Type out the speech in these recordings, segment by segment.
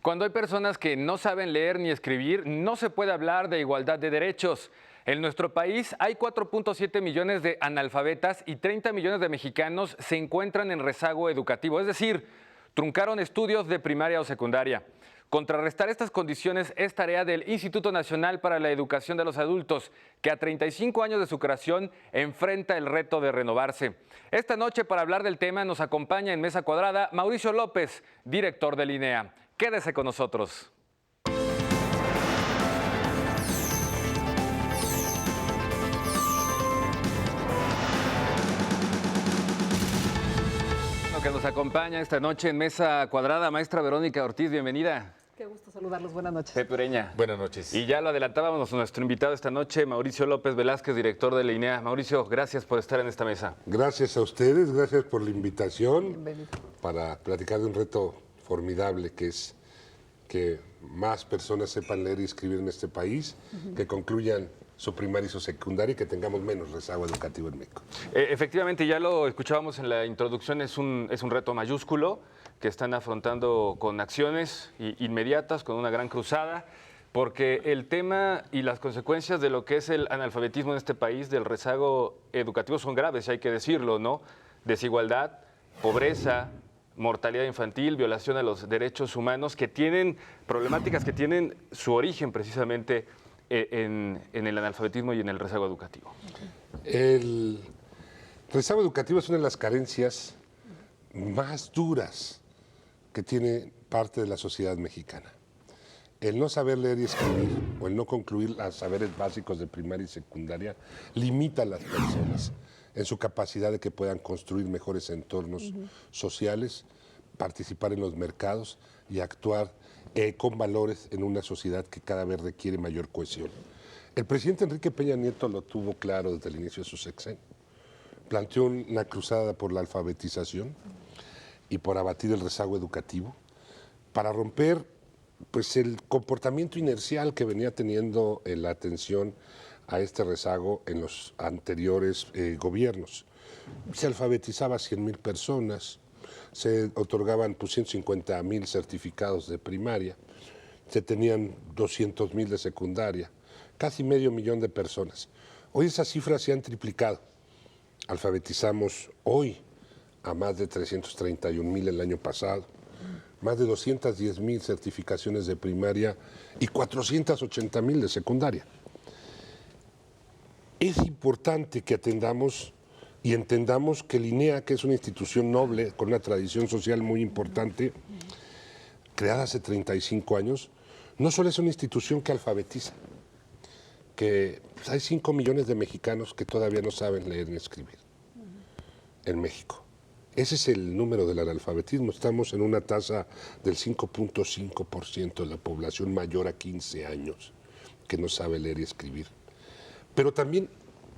Cuando hay personas que no saben leer ni escribir, no se puede hablar de igualdad de derechos. En nuestro país hay 4.7 millones de analfabetas y 30 millones de mexicanos se encuentran en rezago educativo, es decir, truncaron estudios de primaria o secundaria. Contrarrestar estas condiciones es tarea del Instituto Nacional para la Educación de los Adultos, que a 35 años de su creación enfrenta el reto de renovarse. Esta noche, para hablar del tema, nos acompaña en Mesa Cuadrada Mauricio López, director del INEA. Quédese con nosotros. Que nos acompaña esta noche en Mesa Cuadrada, maestra Verónica Ortiz, bienvenida. Qué gusto saludarlos, buenas noches. Pepe Ureña. Buenas noches. Y ya lo adelantábamos, nuestro invitado esta noche, Mauricio López Velázquez, director de la INEA. Mauricio, gracias por estar en esta mesa. Gracias a ustedes, gracias por la invitación. Bienvenido. Para platicar de un reto formidable que es que más personas sepan leer y escribir en este país, que concluyan su primaria y su secundaria y que tengamos menos rezago educativo en México. Efectivamente, ya lo escuchábamos en la introducción, es un reto mayúsculo que están afrontando con acciones inmediatas, con una gran cruzada, porque el tema y las consecuencias de lo que es el analfabetismo en este país, del rezago educativo, son graves, hay que decirlo, ¿no? Desigualdad, pobreza, mortalidad infantil, violación a los derechos humanos, que tienen problemáticas que tienen su origen precisamente en el analfabetismo y en el rezago educativo. El rezago educativo es una de las carencias más duras que tiene parte de la sociedad mexicana. El no saber leer y escribir o el no concluir los saberes básicos de primaria y secundaria limita a las personas en su capacidad de que puedan construir mejores entornos sociales, participar en los mercados y actuar con valores en una sociedad que cada vez requiere mayor cohesión. El presidente Enrique Peña Nieto lo tuvo claro desde el inicio de su sexenio. Planteó una cruzada por la alfabetización y por abatir el rezago educativo, para romper pues, el comportamiento inercial que venía teniendo la atención a este rezago en los anteriores gobiernos. Se alfabetizaba a 100,000 personas, se otorgaban 150,000 certificados de primaria, se tenían 200,000 de secundaria, casi 500,000 de personas. Hoy esas cifras se han triplicado. Alfabetizamos hoy a más de 331,000 el año pasado, más de 210,000 certificaciones de primaria y 480,000 de secundaria. Es importante que atendamos y entendamos que el INEA, que es una institución noble, con una tradición social muy importante, creada hace 35 años, no solo es una institución que alfabetiza, que pues, hay 5 millones de mexicanos que todavía no saben leer ni escribir en México. Ese es el número del analfabetismo. Estamos en una tasa del 5.5% de la población mayor a 15 años que no sabe leer y escribir. Pero también,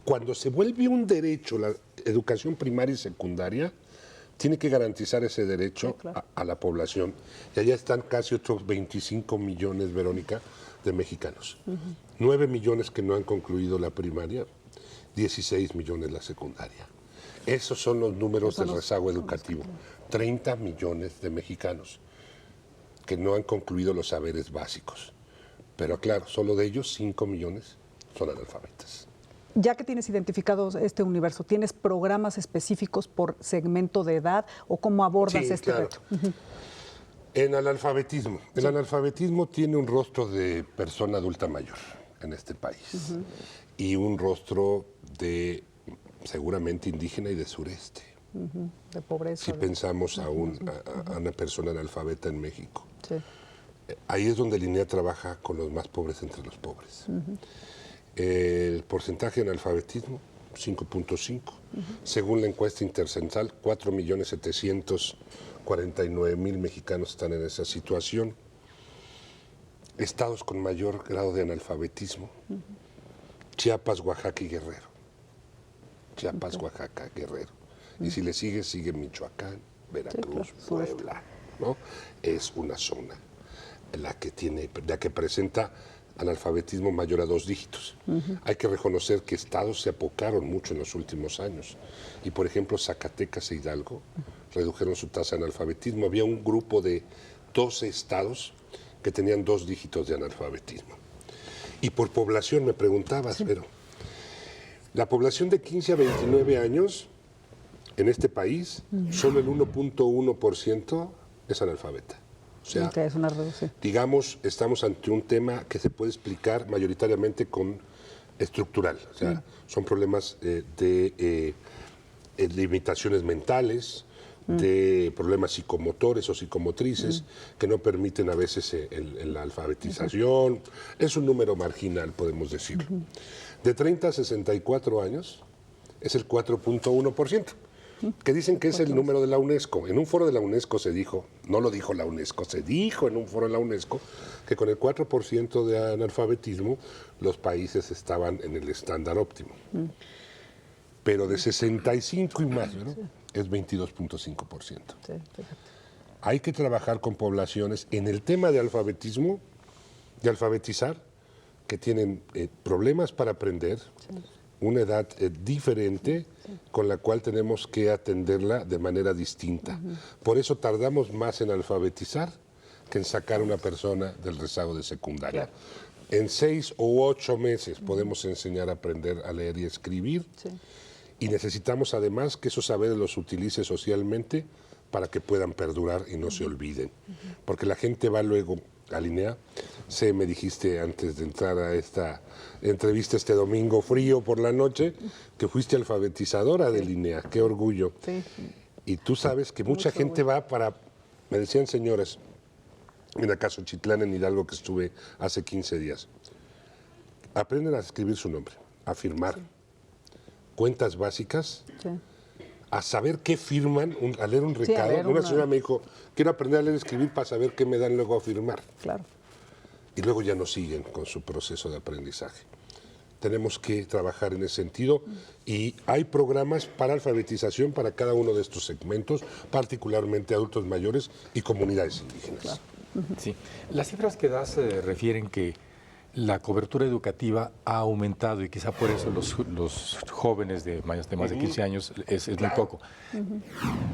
cuando se vuelve un derecho la educación primaria y secundaria, tiene que garantizar ese derecho, sí, claro, a la población. Y allá están casi otros 25 millones, Verónica, de mexicanos. 9 millones que no han concluido la primaria, 16 millones la secundaria. Esos son los números del rezago educativo. 30 millones de mexicanos que no han concluido los saberes básicos. Pero claro, solo de ellos 5 millones son analfabetas. Ya que tienes identificado este universo, ¿tienes programas específicos por segmento de edad o cómo abordas este reto? En analfabetismo. El analfabetismo tiene un rostro de persona adulta mayor en este país y un rostro de seguramente indígena y de sureste. De pobreza. Si pensamos a una persona analfabeta en México. Sí. Ahí es donde el INEA trabaja con los más pobres entre los pobres. El porcentaje de analfabetismo, 5.5. Según la encuesta intercensal, 4.749.000 mexicanos están en esa situación. Estados con mayor grado de analfabetismo, Chiapas, Oaxaca y Guerrero. Chiapas, Oaxaca, Guerrero. Y si le sigue Michoacán, Veracruz, sí, claro, Puebla, ¿no? Es una zona la que presenta analfabetismo mayor a 2 dígitos. Hay que reconocer que estados se apocaron mucho en los últimos años. Y, por ejemplo, Zacatecas e Hidalgo redujeron su tasa de analfabetismo. Había un grupo de 12 estados que tenían 2 dígitos de analfabetismo. Y por población me preguntabas, pero la población de 15 a 29 años en este país, solo el 1.1% es analfabeta. O sea, que es una reducción. Digamos, estamos ante un tema que se puede explicar mayoritariamente con estructural. O sea, son problemas de limitaciones mentales, de problemas psicomotores o psicomotrices que no permiten a veces la alfabetización. Es un número marginal, podemos decir. De 30 a 64 años es el 4.1%, que dicen que es el número de la UNESCO. En un foro de la UNESCO se dijo, no lo dijo la UNESCO, se dijo en un foro de la UNESCO que con el 4% de analfabetismo los países estaban en el estándar óptimo. Pero de 65 y más, ¿no? Es 22.5%. Sí, hay que trabajar con poblaciones en el tema de alfabetismo, de alfabetizar, que tienen problemas para aprender, una edad diferente, con la cual tenemos que atenderla de manera distinta. Por eso tardamos más en alfabetizar que en sacar a una persona del rezago de secundaria. En 6 u 8 meses podemos enseñar a aprender a leer y escribir. Y necesitamos además que esos saberes los utilice socialmente para que puedan perdurar y no se olviden. Porque la gente va luego a Linea. Me dijiste antes de entrar a esta entrevista este domingo frío por la noche, que fuiste alfabetizadora de Linea. ¡Qué orgullo! Sí. Y tú sabes que mucha gente va para... Me decían señoras, en Acasochitlán, en Hidalgo, que estuve hace 15 días. Aprenden a escribir su nombre, a firmar. Cuentas básicas, a saber qué firman, a leer un recado. Una señora me dijo, quiero aprender a leer y escribir para saber qué me dan luego a firmar. Claro. Y luego ya no siguen con su proceso de aprendizaje. Tenemos que trabajar en ese sentido y hay programas para alfabetización para cada uno de estos segmentos, particularmente adultos mayores y comunidades indígenas. Claro. Sí. Las cifras que das refieren que la cobertura educativa ha aumentado y quizá por eso los jóvenes de más de 15 años es muy poco.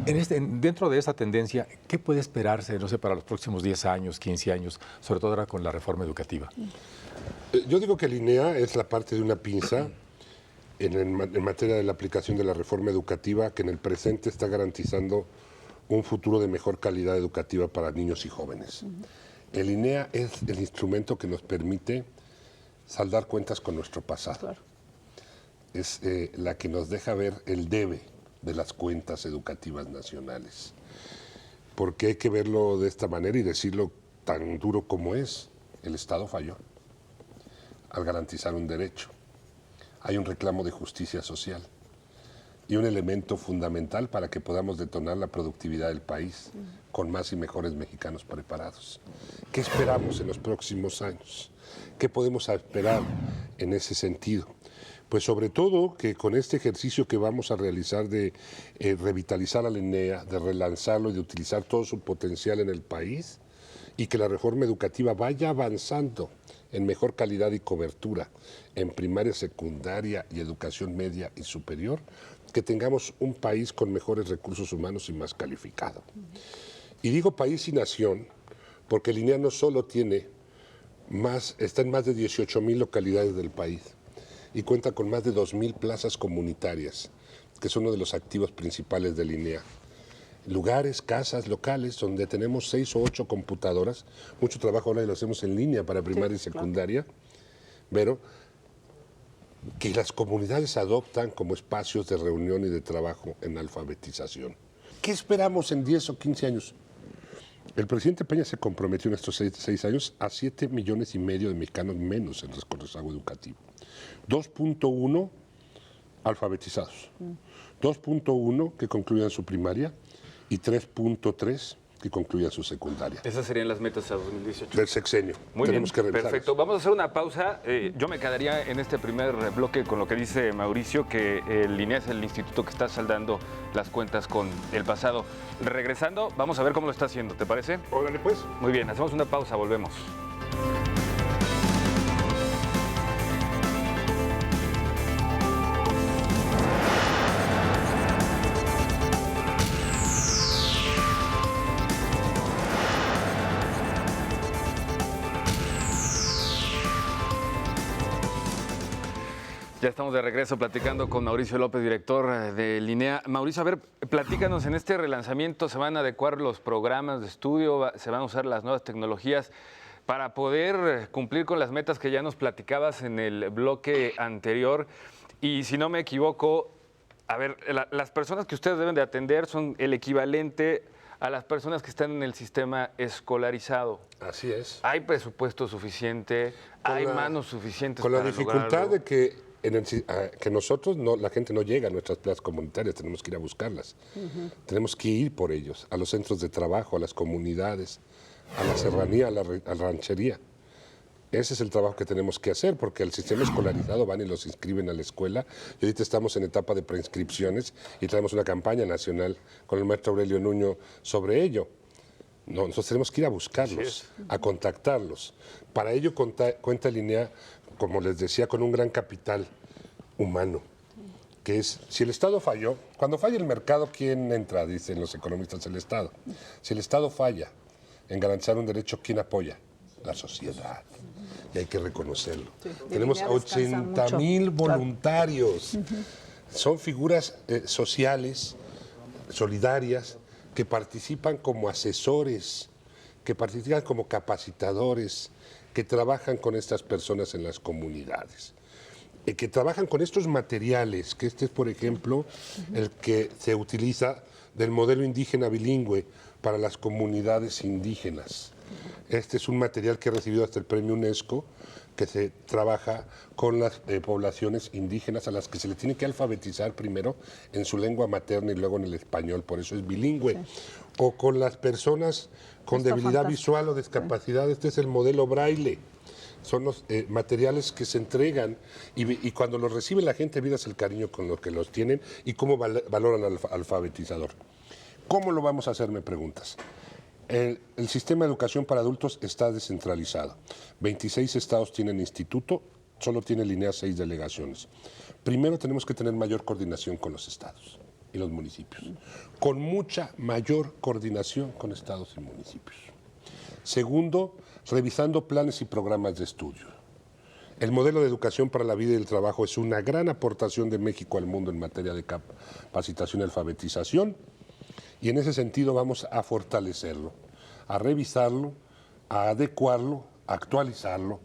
Dentro de esa tendencia, ¿qué puede esperarse, no sé, para los próximos 10 años, 15 años, sobre todo ahora con la reforma educativa? Yo digo que Linea es la parte de una pinza en materia de la aplicación de la reforma educativa que en el presente está garantizando un futuro de mejor calidad educativa para niños y jóvenes. El INEA es el instrumento que nos permite saldar cuentas con nuestro pasado. Claro. Es la que nos deja ver el debe de las cuentas educativas nacionales. Porque hay que verlo de esta manera y decirlo tan duro como es. El Estado falló al garantizar un derecho. Hay un reclamo de justicia social y un elemento fundamental para que podamos detonar la productividad del país con más y mejores mexicanos preparados. ¿Qué esperamos en los próximos años? ¿Qué podemos esperar en ese sentido? Pues sobre todo que con este ejercicio que vamos a realizar de revitalizar al INEA, de relanzarlo y de utilizar todo su potencial en el país y que la reforma educativa vaya avanzando en mejor calidad y cobertura en primaria, secundaria y educación media y superior, que tengamos un país con mejores recursos humanos y más calificado. Y digo país y nación porque el INEA no solo está en más de 18,000 localidades del país y cuenta con más de 2,000 plazas comunitarias, que son uno de los activos principales del INEA. Lugares, casas, locales, donde tenemos 6 o 8 computadoras. Mucho trabajo ahora lo hacemos en línea para primaria y secundaria, pero que las comunidades adoptan como espacios de reunión y de trabajo en alfabetización. ¿Qué esperamos en 10 o 15 años? El presidente Peña se comprometió en estos 6 años a 7,5 millones de mexicanos menos en rezago educativo. 2.1 alfabetizados, 2.1 que concluyan su primaria y 3.3 que concluyan su secundaria. Esas serían las metas a 2018. Del sexenio. Muy Tenemos bien, que revisar perfecto. eso. Vamos a hacer una pausa. Yo me quedaría en este primer bloque con lo que dice Mauricio, que el INEA es el instituto que está saldando las cuentas con el pasado. Regresando, vamos a ver cómo lo está haciendo, ¿te parece? Órale pues. Muy bien, hacemos una pausa, volvemos. Ya estamos de regreso platicando con Mauricio López, director de Linea. Mauricio, a ver, platícanos, en este relanzamiento se van a adecuar los programas de estudio, se van a usar las nuevas tecnologías para poder cumplir con las metas que ya nos platicabas en el bloque anterior. Y si no me equivoco, a ver, las personas que ustedes deben de atender son el equivalente a las personas que están en el sistema escolarizado. Así es. ¿Hay presupuesto suficiente? ¿Hay manos suficientes con la para dificultad lograrlo? de que nosotros, la gente no llega a nuestras plazas comunitarias, tenemos que ir a buscarlas. Tenemos que ir por ellos, a los centros de trabajo, a las comunidades, a la serranía, a la ranchería. Ese es el trabajo que tenemos que hacer, porque el sistema escolarizado van y los inscriben a la escuela. Y ahorita estamos en etapa de preinscripciones y traemos una campaña nacional con el maestro Aurelio Nuño sobre ello. No, nosotros tenemos que ir a buscarlos, a contactarlos. Para ello cuenta Linea, como les decía, con un gran capital humano, que es, si el Estado falló, cuando falla el mercado, ¿quién entra? Dicen los economistas, el Estado. Si el Estado falla en garantizar un derecho, ¿quién apoya? La sociedad. Y hay que reconocerlo. Sí, tenemos 80,000 voluntarios. Son figuras sociales, solidarias, que participan como asesores, que participan como capacitadores, que trabajan con estas personas en las comunidades, que trabajan con estos materiales, que este es, por ejemplo, el que se utiliza del modelo indígena bilingüe para las comunidades indígenas. Este es un material que ha recibido hasta el premio UNESCO, que se trabaja con las poblaciones indígenas a las que se le tiene que alfabetizar primero en su lengua materna y luego en el español, por eso es bilingüe. Sí. O con las personas con debilidad visual o discapacidad, este es el modelo braille. Son los materiales que se entregan y cuando los recibe la gente, miras el cariño con lo que los tienen y cómo valoran al alfabetizador. ¿Cómo lo vamos a hacer, me preguntas? El sistema de educación para adultos está descentralizado. 26 estados tienen instituto, solo tiene Linea 6 delegaciones. Primero tenemos que tener mayor coordinación con los estados y los municipios, con mucha mayor coordinación con estados y municipios. Segundo, revisando planes y programas de estudio. El modelo de educación para la vida y el trabajo es una gran aportación de México al mundo en materia de capacitación y alfabetización. Y en ese sentido vamos a fortalecerlo, a revisarlo, a adecuarlo, a actualizarlo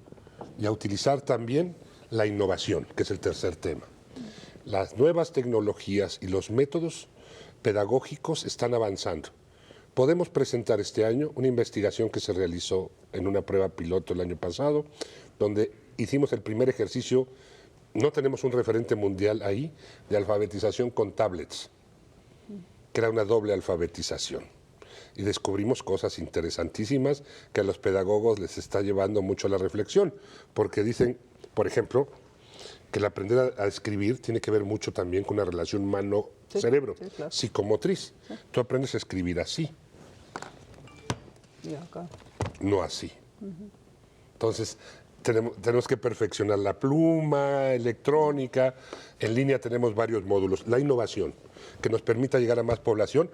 y a utilizar también la innovación, que es el tercer tema. Las nuevas tecnologías y los métodos pedagógicos están avanzando. Podemos presentar este año una investigación que se realizó en una prueba piloto el año pasado, donde hicimos el primer ejercicio, no tenemos un referente mundial ahí, de alfabetización con tablets, que era una doble alfabetización. Y descubrimos cosas interesantísimas que a los pedagogos les está llevando mucho a la reflexión, porque dicen, por ejemplo, que el aprender a escribir tiene que ver mucho también con una relación mano-cerebro, sí, claro, psicomotriz. Sí. Tú aprendes a escribir así, no así. Entonces, tenemos que perfeccionar la pluma electrónica. En línea tenemos varios módulos. La innovación, que nos permita llegar a más población,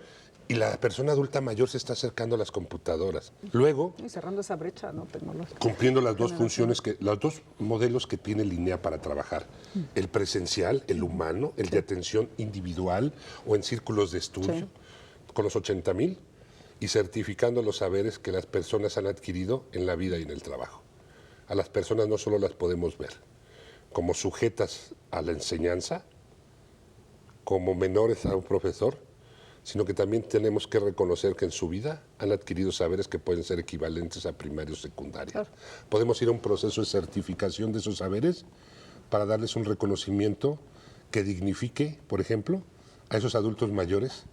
y la persona adulta mayor se está acercando a las computadoras. Luego, y cerrando esa brecha, ¿no?, tecnológica. Cumpliendo las dos funciones, los dos modelos que tiene Linea para trabajar. El presencial, el humano, el de atención individual o en círculos de estudio, con los 80,000, y certificando los saberes que las personas han adquirido en la vida y en el trabajo. A las personas no solo las podemos ver como sujetas a la enseñanza, como menores a un profesor, sino que también tenemos que reconocer que en su vida han adquirido saberes que pueden ser equivalentes a primaria o secundaria. Claro. Podemos ir a un proceso de certificación de esos saberes para darles un reconocimiento que dignifique, por ejemplo, a esos adultos mayores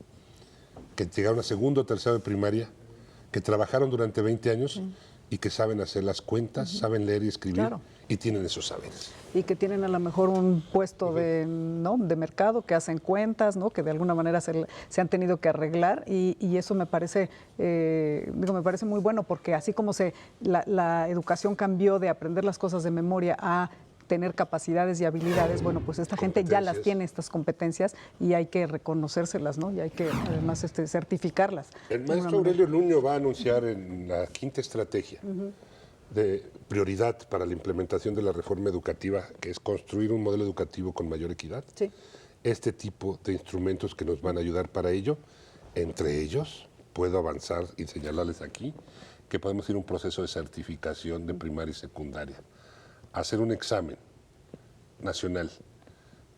que llegaron a segundo o tercero de primaria, que trabajaron durante 20 años y que saben hacer las cuentas, saben leer y escribir, claro, y tienen esos saberes. Y que tienen a lo mejor un puesto de mercado, que hacen cuentas, ¿no?, que de alguna manera se han tenido que arreglar, y eso me parece, me parece muy bueno, porque así como la educación cambió de aprender las cosas de memoria a tener capacidades y habilidades, bueno, pues esta gente ya las tiene, estas competencias, y hay que reconocérselas, ¿no? Y hay que además certificarlas. El maestro Aurelio Nuño va a anunciar en la 5ª estrategia de prioridad para la implementación de la reforma educativa, que es construir un modelo educativo con mayor equidad. Sí. Este tipo de instrumentos que nos van a ayudar para ello, entre ellos, puedo avanzar y señalarles aquí que podemos ir a un proceso de certificación de primaria y secundaria, hacer un examen nacional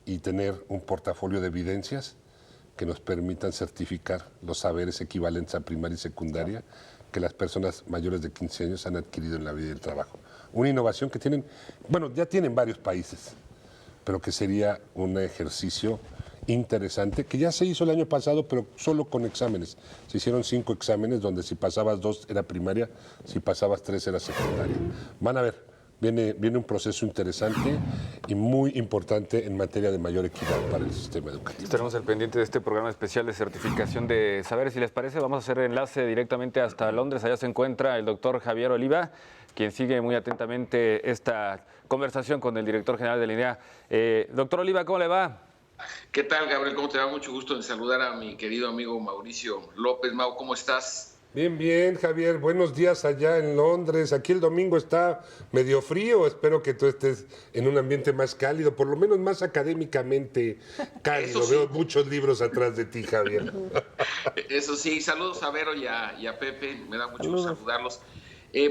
y tener un portafolio de evidencias que nos permitan certificar los saberes equivalentes a primaria y secundaria que las personas mayores de 15 años han adquirido en la vida y el trabajo. Una innovación que tienen, bueno, ya tienen varios países, pero que sería un ejercicio interesante, que ya se hizo el año pasado, pero solo con exámenes. Se hicieron 5 exámenes, donde si pasabas 2 era primaria, si pasabas 3 era secundaria. Van a ver, viene un proceso interesante y muy importante en materia de mayor equidad para el sistema educativo. Estaremos al pendiente de este programa especial de certificación de saberes. Si les parece, vamos a hacer enlace directamente hasta Londres. Allá se encuentra el doctor Javier Oliva, quien sigue muy atentamente esta conversación con el director general de la INEA. Doctor Oliva, ¿cómo le va? ¿Qué tal, Gabriel? ¿Cómo te va? Mucho gusto en saludar a mi querido amigo Mauricio López. Mau, ¿cómo estás? Bien, bien, Javier. Buenos días allá en Londres. Aquí el domingo está medio frío. Espero que tú estés en un ambiente más cálido, por lo menos más académicamente cálido. Sí. Veo muchos libros atrás de ti, Javier. Eso sí, saludos a Vero y a Pepe. Me da mucho gusto saludarlos.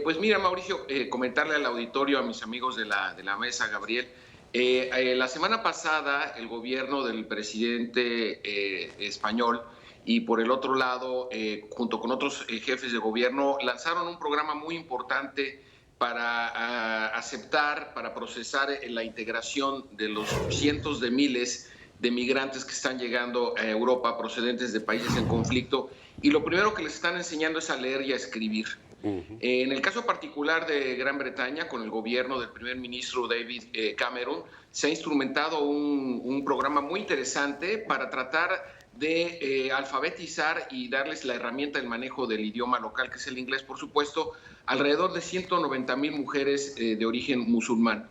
Pues mira, Mauricio, comentarle al auditorio, a mis amigos de la mesa, Gabriel. La semana pasada, el gobierno del presidente español y por el otro lado, junto con otros jefes de gobierno, lanzaron un programa muy importante para aceptar, para procesar la integración de los cientos de miles de migrantes que están llegando a Europa procedentes de países en conflicto. Y lo primero que les están enseñando es a leer y a escribir. En el caso particular de Gran Bretaña, con el gobierno del primer ministro David Cameron, se ha instrumentado un programa muy interesante para tratar de alfabetizar y darles la herramienta del manejo del idioma local, que es el inglés, por supuesto, alrededor de 190,000 mujeres de origen musulmán.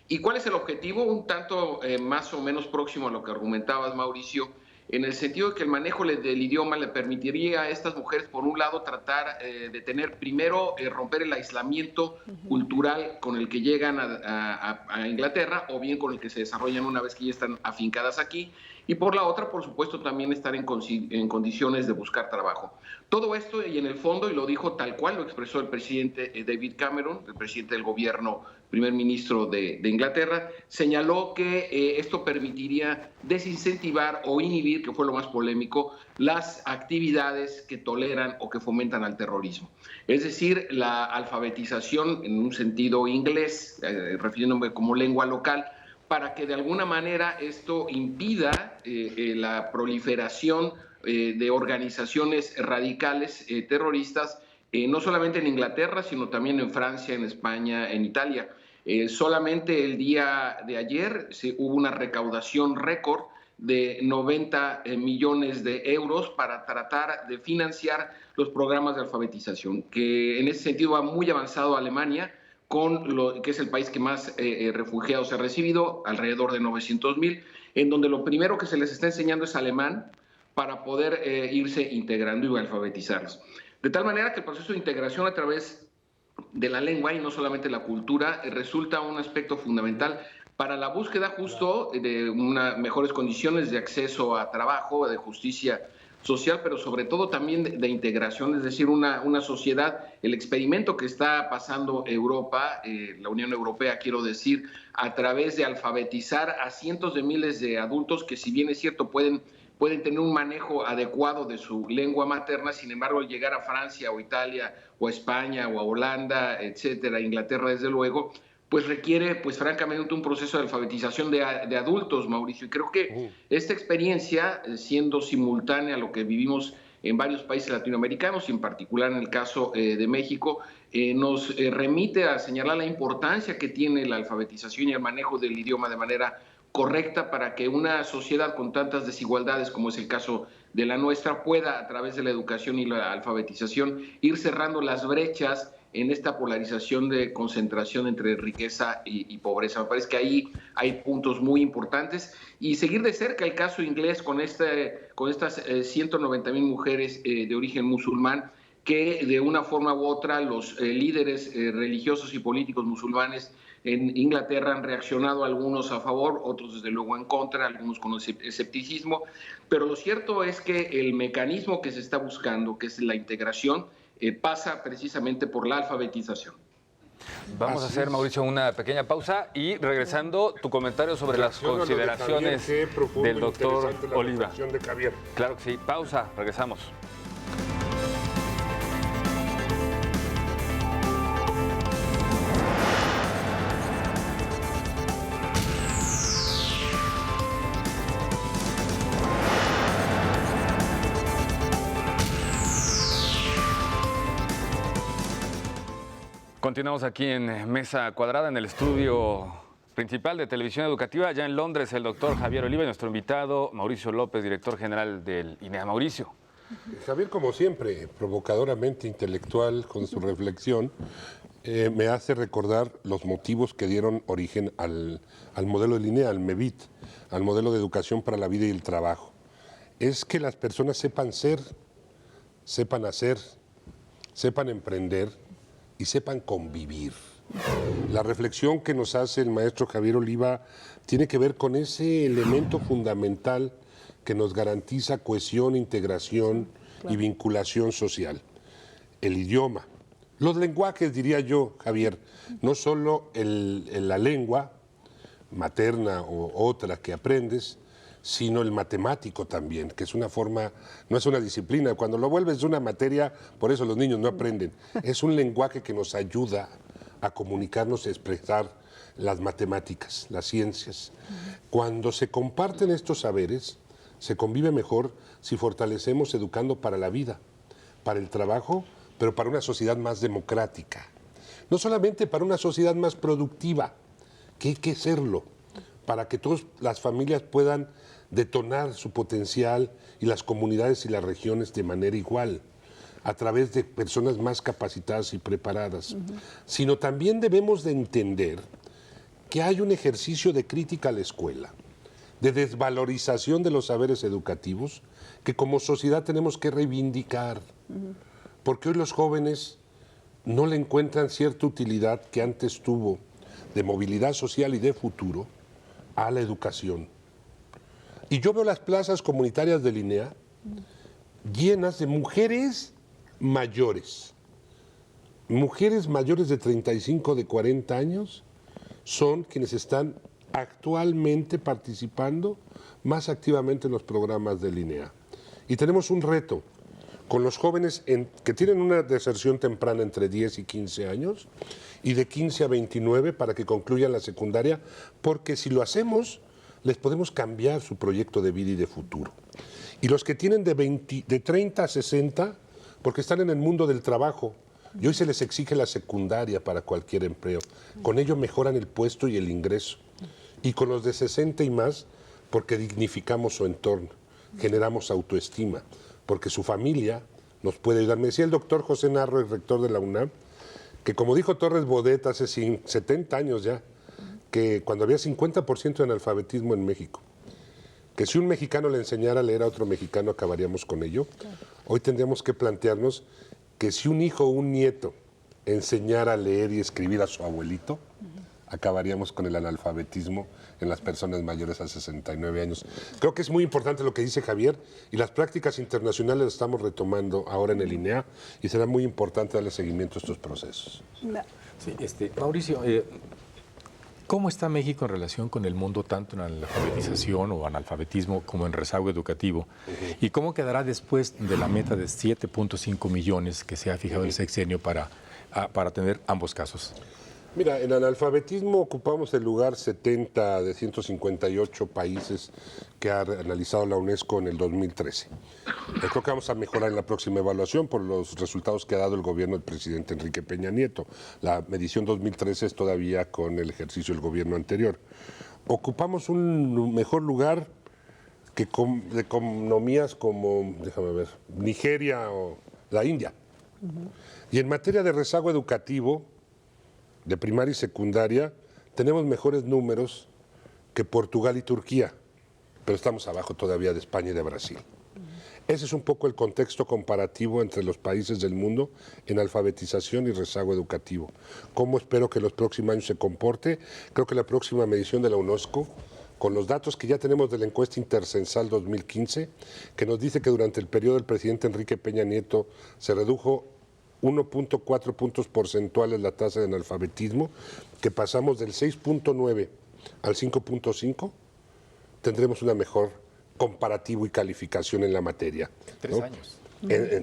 ¿Y cuál es el objetivo? Un tanto más o menos próximo a lo que argumentabas, Mauricio, en el sentido de que el manejo del idioma le permitiría a estas mujeres, por un lado, tratar de tener, primero, romper el aislamiento cultural con el que llegan a Inglaterra, o bien con el que se desarrollan una vez que ya están afincadas aquí, y por la otra, por supuesto, también estar en condiciones de buscar trabajo. Todo esto, y en el fondo, y lo dijo tal cual, lo expresó el presidente David Cameron, el presidente del gobierno, primer ministro de Inglaterra, señaló que esto permitiría desincentivar o inhibir, que fue lo más polémico, las actividades que toleran o que fomentan al terrorismo. Es decir, la alfabetización en un sentido inglés, refiriéndome como lengua local, para que de alguna manera esto impida la proliferación de organizaciones radicales terroristas, no solamente en Inglaterra, sino también en Francia, en España, en Italia. Solamente el día de ayer hubo una recaudación récord de 90 millones de euros para tratar de financiar los programas de alfabetización, que en ese sentido va muy avanzado Alemania, que es el país que más refugiados ha recibido, alrededor de 900,000, en donde lo primero que se les está enseñando es alemán para poder irse integrando y alfabetizarlos. De tal manera que el proceso de integración a través de la lengua y no solamente la cultura resulta un aspecto fundamental para la búsqueda justo de mejores condiciones de acceso a trabajo, de justicia social, pero sobre todo también de integración, es decir, una sociedad, el experimento que está pasando Europa, la Unión Europea, quiero decir, a través de alfabetizar a cientos de miles de adultos que, si bien es cierto, pueden tener un manejo adecuado de su lengua materna, sin embargo, al llegar a Francia o Italia o a España o a Holanda, etcétera, Inglaterra, desde luego, pues requiere, pues francamente, un proceso de alfabetización de adultos, Mauricio. Y creo que esta experiencia, siendo simultánea a lo que vivimos en varios países latinoamericanos, y en particular en el caso de México, nos remite a señalar la importancia que tiene la alfabetización y el manejo del idioma de manera correcta para que una sociedad con tantas desigualdades como es el caso de la nuestra pueda, a través de la educación y la alfabetización, ir cerrando las brechas en esta polarización de concentración entre riqueza y pobreza. Me parece que ahí hay puntos muy importantes, y seguir de cerca el caso inglés con estas 190,000 mujeres de origen musulmán, que de una forma u otra los líderes religiosos y políticos musulmanes en Inglaterra han reaccionado, algunos a favor, otros desde luego en contra, algunos con escepticismo, pero lo cierto es que el mecanismo que se está buscando, que es la integración, pasa precisamente por la alfabetización. Vamos a hacer, Mauricio, una pequeña pausa y regresando, tu comentario sobre las consideraciones del doctor Oliva. Claro que sí, pausa, regresamos. Continuamos aquí en Mesa Cuadrada, en el estudio principal de Televisión Educativa, allá en Londres, el doctor Javier Oliva y nuestro invitado Mauricio López, director general del INEA. Mauricio. Javier, como siempre, provocadoramente intelectual con su reflexión, me hace recordar los motivos que dieron origen al modelo del INEA, al MEVIT, al modelo de educación para la vida y el trabajo. Es que las personas sepan ser, sepan hacer, sepan emprender y sepan convivir. La reflexión que nos hace el maestro Javier Oliva tiene que ver con ese elemento fundamental que nos garantiza cohesión, integración y vinculación social. El idioma. Los lenguajes, diría yo, Javier, no solo la lengua materna o otra que aprendes, sino el matemático también, que es una forma, no es una disciplina. Cuando lo vuelves una materia, por eso los niños no aprenden. Es un lenguaje que nos ayuda a comunicarnos y expresar las matemáticas, las ciencias. Cuando se comparten estos saberes, se convive mejor si fortalecemos educando para la vida, para el trabajo, pero para una sociedad más democrática. No solamente para una sociedad más productiva, que hay que serlo, para que todas las familias puedan detonar su potencial y las comunidades y las regiones de manera igual, a través de personas más capacitadas y preparadas. Sino también debemos de entender que hay un ejercicio de crítica a la escuela, de desvalorización de los saberes educativos, que como sociedad tenemos que reivindicar, porque hoy los jóvenes no le encuentran cierta utilidad que antes tuvo de movilidad social y de futuro a la educación. Y yo veo las plazas comunitarias del INEA llenas de mujeres mayores. Mujeres mayores de 35, de 40 años son quienes están actualmente participando más activamente en los programas del INEA. Y tenemos un reto con los jóvenes que tienen una deserción temprana entre 10 y 15 años y de 15 a 29 para que concluyan la secundaria, porque si lo hacemos, les podemos cambiar su proyecto de vida y de futuro. Y los que tienen de 30 a 60, porque están en el mundo del trabajo, y hoy se les exige la secundaria para cualquier empleo. Con ello mejoran el puesto y el ingreso. Y con los de 60 y más, porque dignificamos su entorno, generamos autoestima, porque su familia nos puede ayudar. Me decía el doctor José Narro, el rector de la UNAM, que como dijo Torres Bodet hace 70 años ya, que cuando había 50% de analfabetismo en México, que si un mexicano le enseñara a leer a otro mexicano acabaríamos con ello. Hoy tendríamos que plantearnos que si un hijo o un nieto enseñara a leer y escribir a su abuelito, acabaríamos con el analfabetismo en las personas mayores a 69 años. Creo que es muy importante lo que dice Javier, y las prácticas internacionales las estamos retomando ahora en el INEA, y será muy importante darle seguimiento a estos procesos. Sí, Mauricio, ¿cómo está México en relación con el mundo, tanto en alfabetización o analfabetismo como en rezago educativo? ¿Y cómo quedará después de la meta de 7.5 millones que se ha fijado el sexenio para atender ambos casos? Mira, en analfabetismo ocupamos el lugar 70 de 158 países que ha analizado la UNESCO en el 2013. Yo creo que vamos a mejorar en la próxima evaluación por los resultados que ha dado el gobierno del presidente Enrique Peña Nieto. La medición 2013 es todavía con el ejercicio del gobierno anterior. Ocupamos un mejor lugar que de economías como, déjame ver, Nigeria o la India. Y en materia de rezago educativo, de primaria y secundaria, tenemos mejores números que Portugal y Turquía, pero estamos abajo todavía de España y de Brasil. Ese es un poco el contexto comparativo entre los países del mundo en alfabetización y rezago educativo. ¿Cómo espero que los próximos años se comporte? Creo que la próxima medición de la UNESCO, con los datos que ya tenemos de la encuesta intercensal 2015, que nos dice que durante el periodo del presidente Enrique Peña Nieto se redujo 1.4 puntos porcentuales la tasa de analfabetismo, que pasamos del 6.9 al 5.5, tendremos una mejor comparativo y calificación en la materia. 3 años.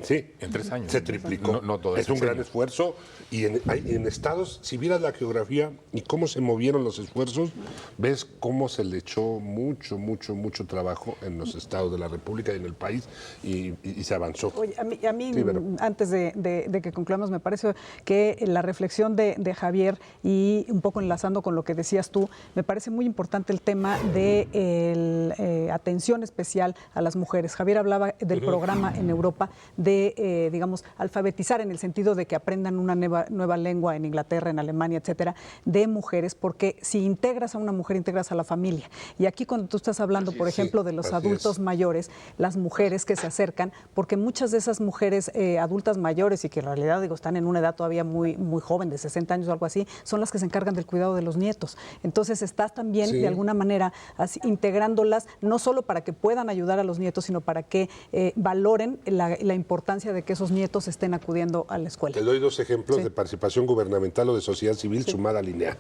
Sí, En 3 años. se triplicó. No todo es un gran sexenio. esfuerzo y en estados, si vieras la geografía y cómo se movieron los esfuerzos, ves cómo se le echó mucho trabajo en los estados de la República y en el país y se avanzó. Oye, a mí Sí, Vero. antes de que concluyamos, me parece que la reflexión de Javier y un poco enlazando con lo que decías tú, me parece muy importante el tema de atención especial a las mujeres. Javier hablaba del programa en Europa de, digamos, alfabetizar en el sentido de que aprendan una nueva lengua en Inglaterra, en Alemania, etcétera, de mujeres, porque si integras a una mujer, integras a la familia. Y aquí cuando tú estás hablando, por ejemplo, de los así adultos es. mayores, las mujeres que se acercan, porque muchas de esas mujeres adultas mayores y que en realidad, digo, están en una edad todavía muy joven, de 60 años o algo así, son las que se encargan del cuidado de los nietos. Entonces estás también, Sí. de alguna manera, así, integrándolas, no solo para que puedan ayudar a los nietos, sino para que valoren la importancia de que esos nietos estén acudiendo a la escuela. Te doy 2 ejemplos Sí. de participación gubernamental o de sociedad civil sumada a Linea.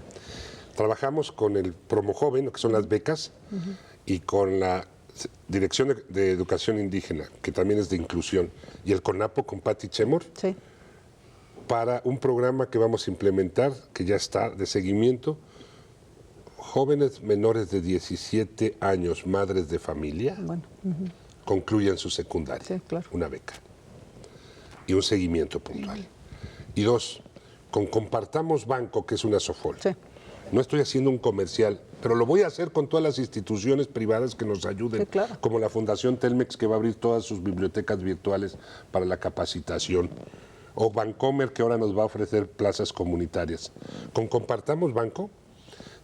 Trabajamos con el Promo Joven, que son las becas, y con la Dirección de Educación Indígena, que también es de inclusión, y el CONAPO con Patti Chemor, Sí. para un programa que vamos a implementar, que ya está de seguimiento, jóvenes menores de 17 años, madres de familia, Bueno, concluyen su secundaria, Sí, claro. una beca y un seguimiento puntual. Y 2, con Compartamos Banco, que es una SOFOL. Sí. No estoy haciendo un comercial, pero lo voy a hacer con todas las instituciones privadas que nos ayuden, Sí, claro. como la Fundación Telmex, que va a abrir todas sus bibliotecas virtuales para la capacitación, o Bancomer, que ahora nos va a ofrecer plazas comunitarias. Con Compartamos Banco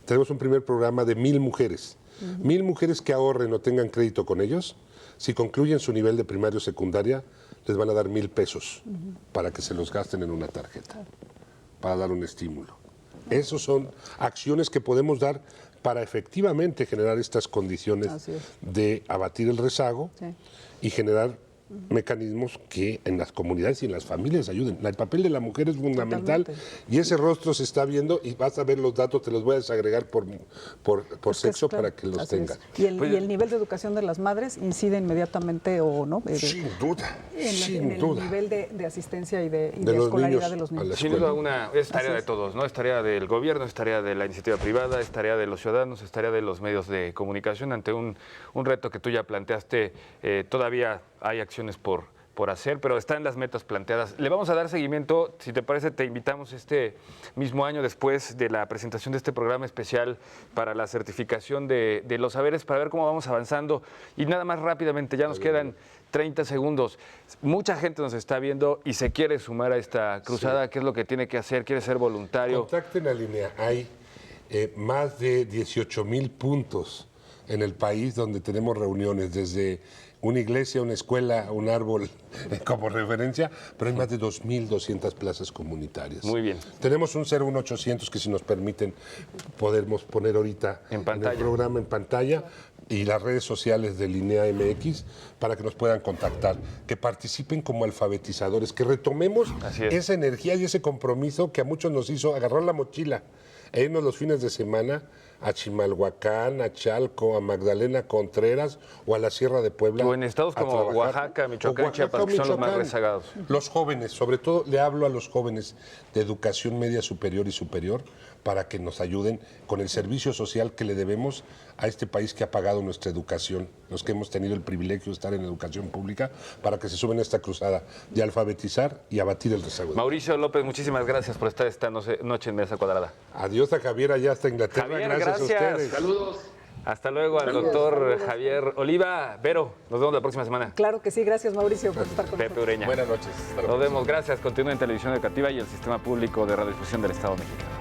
tenemos un primer programa de 1,000 mujeres. 1,000 mujeres que ahorren o tengan crédito con ellos, si concluyen su nivel de primaria o secundaria, les van a dar 1,000 pesos para que se los gasten en una tarjeta, para dar un estímulo. Esas son acciones que podemos dar para efectivamente generar estas condiciones Así es. de abatir el rezago Sí. y generar mecanismos que en las comunidades y en las familias ayuden. El papel de la mujer es fundamental. Totalmente. Y ese rostro se está viendo y vas a ver los datos, te los voy a desagregar por sexo Claro, para que los así es. tengan. Y el, Pues- y el nivel de educación de las madres incide inmediatamente o no Sin duda, en sin el duda. nivel de asistencia y de los escolaridad niños de los a la niños. Sin escuela. duda alguna, es tarea Así de es. todos, ¿no? Es tarea del gobierno, es tarea de la iniciativa privada, es tarea de los ciudadanos, es tarea de los medios de comunicación ante un reto que tú ya planteaste. Todavía hay acciones por hacer, pero están las metas planteadas. Le vamos a dar seguimiento, si te parece, te invitamos este mismo año después de la presentación de este programa especial para la certificación de los saberes, para ver cómo vamos avanzando. Y nada más rápidamente, ya nos quedan 30 segundos. Mucha gente nos está viendo y se quiere sumar a esta cruzada. ¿Qué es lo que tiene que hacer? ¿Quiere ser voluntario? Contacten a Linea. Hay más de 18,000 puntos en el país donde tenemos reuniones, desde una iglesia, una escuela, un árbol como referencia, pero hay más de 2,200 plazas comunitarias. Muy bien. Tenemos un 01800 que, si nos permiten, podemos poner ahorita En pantalla. el programa en pantalla, y las redes sociales de Linea MX para que nos puedan contactar, que participen como alfabetizadores, que retomemos Así es. esa energía y ese compromiso que a muchos nos hizo agarrar la mochila e irnos los fines de semana a Chimalhuacán, a Chalco, a Magdalena Contreras o a la Sierra de Puebla. O en estados a como trabajar. Oaxaca, Michoacán, O Chiapas, que son los más Michoacán. rezagados. Los jóvenes, sobre todo le hablo a los jóvenes de educación media superior y superior, para que nos ayuden con el servicio social que le debemos a este país que ha pagado nuestra educación, los que hemos tenido el privilegio de estar en educación pública, para que se suben a esta cruzada de alfabetizar y abatir el rezago. Mauricio López, muchísimas gracias por estar esta noche en Mesa Cuadrada. Adiós a Javier allá hasta Inglaterra. Javier, gracias a gracias. ustedes. Saludos. Hasta luego al doctor Javier Oliva. Vero, nos vemos la próxima semana. Claro que sí, gracias Mauricio por estar con Pepe nosotros. Ureña. Buenas noches. Hasta la Nos vemos, gracias. Continúa en Televisión Educativa y el Sistema Público de Radiodifusión del Estado Mexicano.